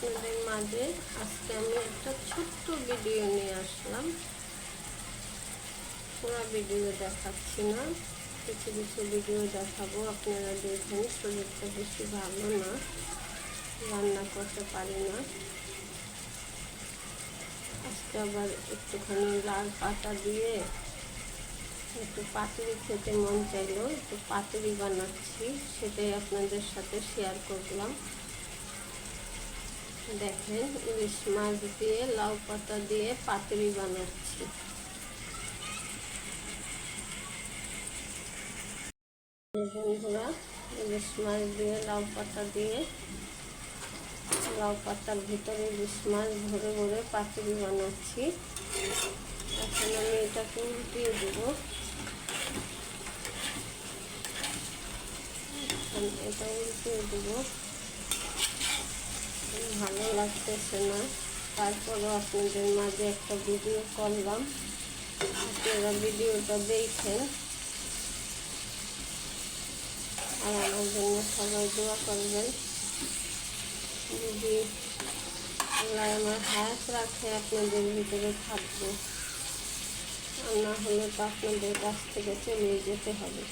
আপনাদের মাঝে আজকে আমি একটা ছোট্ট ভিডিও নিয়ে আসলাম। পুরো ভিডিও দেখাচ্ছি না, কিছু কিছু ভিডিও দেখাবো। আপনারা দেখেন, শরীরটা বেশি ভালো না, রান্না করতে পারি না। আজকে আবার একটুখানি লাল পাতা দিয়ে একটু পাতুরি খেতে মন চাইলো, একটু পাতুরি বানাচ্ছি, সেটাই আপনাদের সাথে শেয়ার করলাম। দেখেন, ইলিশ মাছ দিয়ে লাউ পাতা দিয়ে পাতুরি বানাচ্ছি। বন্ধুরা, ইলিশ মাছ দিয়ে লাউ পাতা দিয়ে, লাউ পাতার ভিতরে ইলিশ মাছ ভরে ভরে পাতুরি বানাচ্ছি। এখন আমি এটাকে উল্টিয়ে দেবো। এটা উল্টিয়ে দেবো, ভালো লাগতেছে না, তারপরও আপনাদের মাঝে একটা ভিডিও করলাম, আপনারা ভিডিওটা দেখেন আর আমার জন্য সবাই দোয়া করবেন। যদি আল্লাহ আমার হায়াত রাখে আপনাদের ভিতরে থাকবো, আর না হলে তো আপনাদের কাছ থেকে চলে যেতে হবে।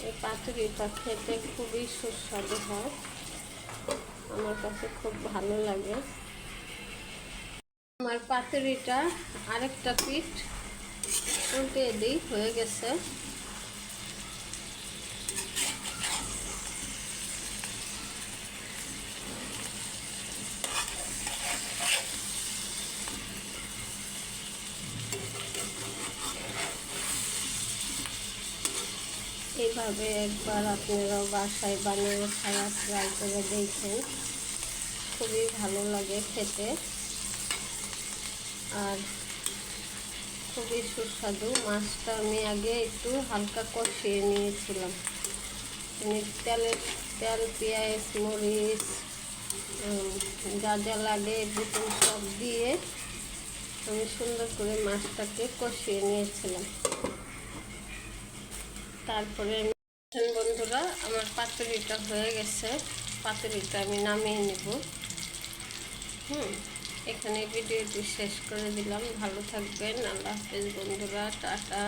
এই পাতুরিটা খেতে খুবই সুস্বাদু হয়, আমার কাছে খুব ভালো লাগে। আমার পাতুরিটা আরেকটা পিঠ উল্টে দিই, হয়ে গেছে। এইভাবে একবার আপনারাও বাসায় বানিয়ে খাওয়া ট্রাই করে দেখেন, খুবই ভালো লাগে খেতে আর খুবই সুস্বাদু। মাছটা আমি আগে একটু হালকা কষিয়ে নিয়েছিলাম, তেল পেঁয়াজ মরিচ যা যা লাগে বেতন সব দিয়ে আমি সুন্দর করে মাছটাকে কষিয়ে নিয়েছিলাম। তারপরে বন্ধুরা, আমার পাতুরিটা হয়ে গেছে, পাতুরিটা আমি নামিয়ে নেব। এখানে ভিডিওটি শেষ করে দিলাম। ভালো থাকবেন, আল্লাহ হাফেজ বন্ধুরা, টাটা।